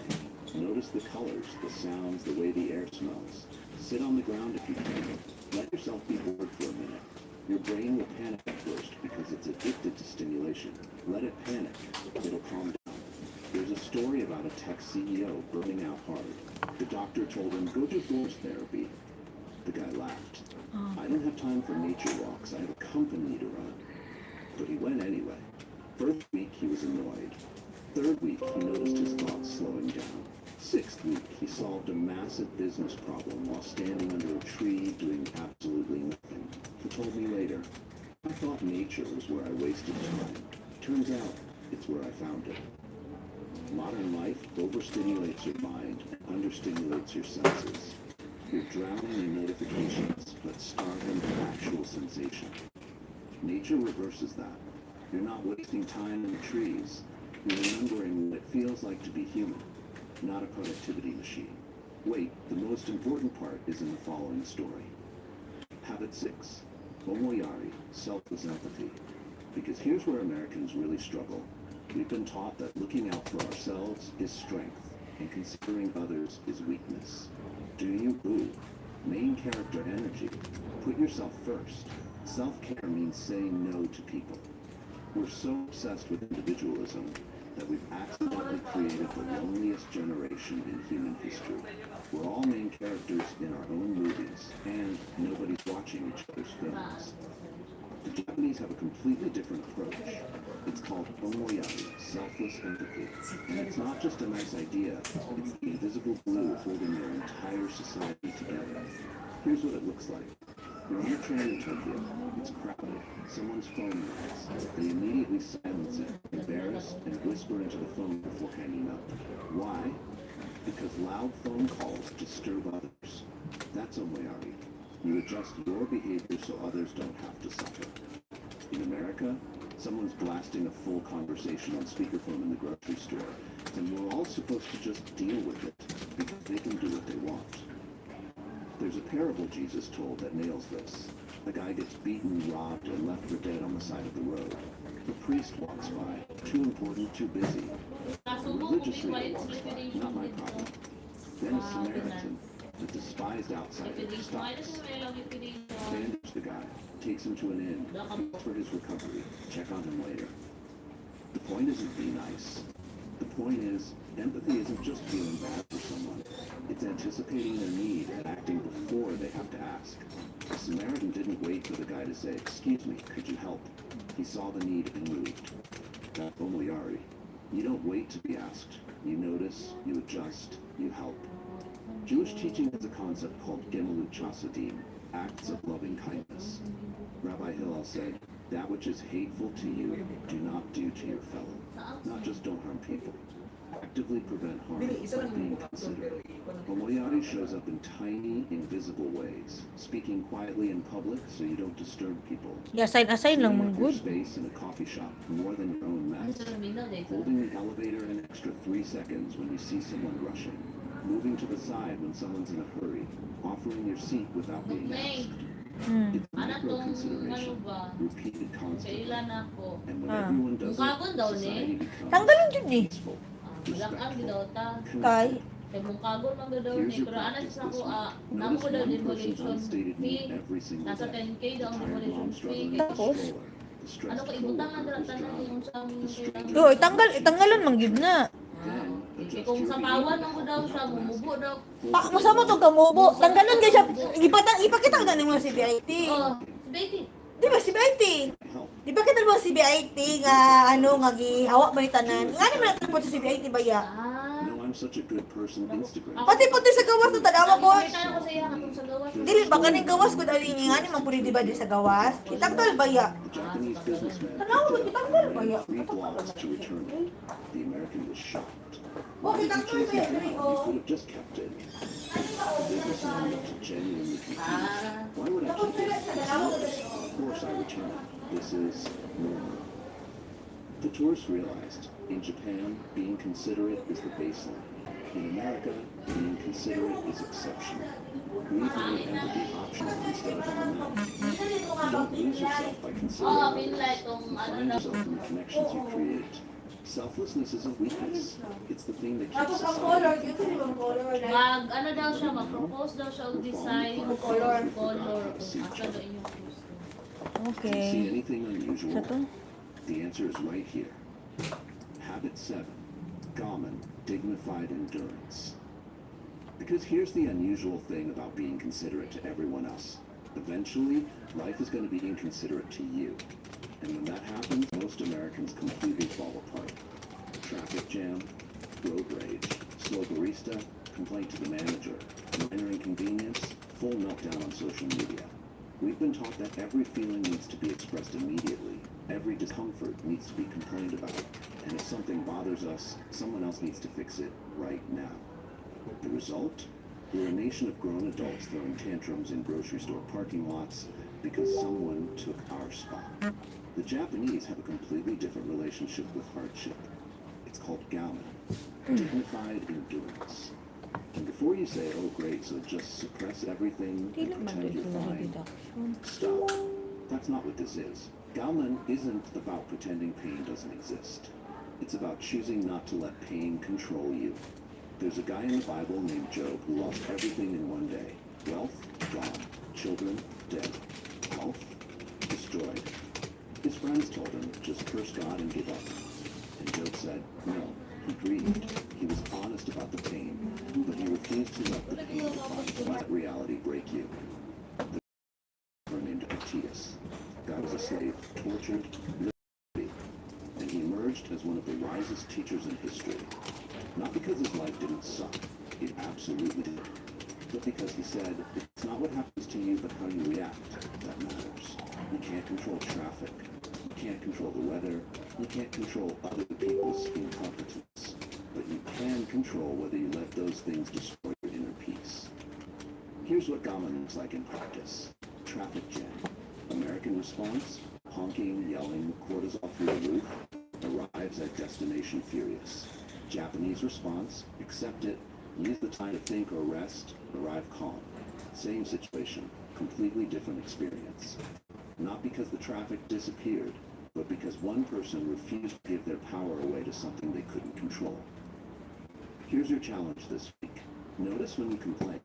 Notice the colors, the sounds, the way the air smells. Sit on the ground if you can. Let yourself be bored for a minute. Your brain will panic at first because it's addicted to stimulation. Let it panic. It'll calm down. There's a story about a tech CEO burning out hard. The doctor told him, go do force therapy. The guy laughed. I don't have time for nature walks. I have a company to run. But he went anyway. First week, he was annoyed. Third week, he noticed his thoughts slowing down. 6th week, he solved a massive business problem while standing under a tree doing absolutely nothing. He told me later, I thought nature was where I wasted time. Turns out, it's where I found it. Modern life overstimulates your mind and understimulates your senses. You're drowning in notifications, but starving for actual sensation. Nature reverses that. You're not wasting time in the trees. You're remembering what it feels like to be human, not a productivity machine. Wait, the most important part is in the following story. Habit 6. Omoyari, selfless empathy. Because here's where Americans really struggle. We've been taught that looking out for ourselves is strength, and considering others is weakness. Do you boo? Main character energy. Put yourself first. Self-care means saying no to people. We're so obsessed with individualism that we've accidentally created the loneliest generation in human history. We're all main characters in our own movies, and nobody's watching each other's films. The Japanese have a completely different approach. It's called omoyari, selfless empathy. And it's not just a nice idea, it's the invisible glue holding their entire society together. together. Here's what it looks like. You're on a train in Tokyo. It's crowded. Someone's phone rings. They immediately silence it, embarrassed, and whisper into the phone before hanging up. Why? Because loud phone calls disturb others. That's Omoyari. You adjust your behavior so others don't have to suffer. In America, someone's blasting a full conversation on speakerphone in the grocery store, and we're all supposed to just deal with it because they can do what they want. There's a parable Jesus told that nails this. A guy gets beaten, robbed, and left for dead on the side of the road. The priest walks by, too important, too busy. A religious leader walks by, not my problem. Then a Samaritan, the despised outsider, stops. Bandage the guy, takes him to an inn, feeds for his recovery, check on him later. The point isn't be nice. The point is, empathy isn't just feeling bad for someone. It's anticipating their need and acting before they have to ask. The Samaritan didn't wait for the guy to say, "Excuse me, could you help?" He saw the need and moved. That's Omoyari. You don't wait to be asked. You notice, you adjust, you help. Jewish teaching has a concept called Gemilut Chasadim, acts of loving kindness. Rabbi Hillel said, that which is hateful to you, do not do to your fellow. Not just don't harm people. Actively prevent harm by being considerate. Omoyari shows up in tiny, invisible ways, speaking quietly in public so you don't disturb people. Assign lang Cleaning mga up your good. space in a coffee shop more than your own mess. Holding the elevator an extra 3 seconds when you see someone rushing. Moving to the side when someone's in a hurry. Offering your seat without being asked. It's micro-consideration, repeated constantly. And when everyone does it, society becomes Tanggalin dyan eh. peaceful, respectful, Kay. Mungkagon man daw Here's ni your pero ana practice sa this ko week. namo ko Notice daw one person's demolition unstated need fee every single nasa day. 10k The daw ang tired demolition mom fee struggling with the Tapos? stroller. The ano stressed ko ibutang coworker na who's tanan drowning. yung sa The stranger Yo, tanggalon man gyud na. Then, adjust kung your sa behavior pawan mo daw siya without mumubo daw Masama to kamubo. Tanggalon gyud siya. Ipakita na nimo si BIT. oh baby Di ba si BIT? help. Di ba kita mo si BIT nga ano nga gihawa man ni tanan. Nga naman natapos sa si BIT ba ya? No, I'm such a good person. Instagram. Pati sa gawas na tanawa boss. Kita ko sa iya katong sa gawas Dili ba kaning gawas ko dali nga ni man puri di ba di sa gawas? Itanggal ba ya? The Japanese businessman Tanawa mo itanggal ba ya? 3 blocks to return it. The American was shocked. Oh, itanggal ba ya? He could have just kept it. The businessman looked genuinely confused. Why would I keep it? Of course I return it. This is normal. The tourist realized, in Japan, being considerate is the baseline. In America, being considerate is exceptional. We've made empathy optional instead of automatic. Don't lose yourself by considering oh others. pinlay tong You ano find daw yourself in the connections you create. Selflessness isn't weakness. It's the thing that keeps Tapos ang society color, yun sila yung color. mag ano daw siya mag-propose daw siya og design Color. kung asa daw inyong gusto Do you see Okay. anything unusual? Sa to? The answer is right here. Habit 7. Gammon, dignified endurance. Because here's the unusual thing about being considerate to everyone else. Eventually, life is going to be inconsiderate to you. And when that happens, most Americans completely fall apart. Traffic jam, road rage, slow barista, complaint to the manager, minor inconvenience, full meltdown on social media. We've been taught that every feeling needs to be expressed immediately. Every discomfort needs to be complained about. And if something bothers us, someone else needs to fix it right now. The result? We're a nation of grown adults throwing tantrums in grocery store parking lots because someone took our spot. The Japanese have a completely different relationship with hardship. It's called gammon, dignified endurance. And before you say, oh great, so just suppress everything Dili and man pretend gyud you're na fine, reduction. stop. That's not what this is. Gammon isn't about pretending pain doesn't exist. It's about choosing not to let pain control you. There's a guy in the Bible named Job who lost everything in one day. Wealth, gone. Children, dead. Health, destroyed. His friends told him, just curse God and give up. And Job said, no. He grieved. He was honest about the pain, but he refused to let the pain define let reality break you. The named Epictetus. God was a slave, tortured, lived, and he emerged as one of the wisest teachers in history. Not because his life didn't suck. It absolutely did. but because he said, it's not what happens to you, but how you react that matters. You can't control traffic. You can't control the weather. You can't control other people's incompetence. But you can control whether you let those things destroy your inner peace. Here's what Gamma looks like in practice. Traffic jam. American response, honking, yelling, cortisol through the roof, arrives at destination furious. Japanese response, accept it, use the time to think or rest, arrive calm. Same situation, completely different experience. Not because the traffic disappeared, but because one person refused to give their power away to something they couldn't control. Here's your challenge this week. Notice when you complain.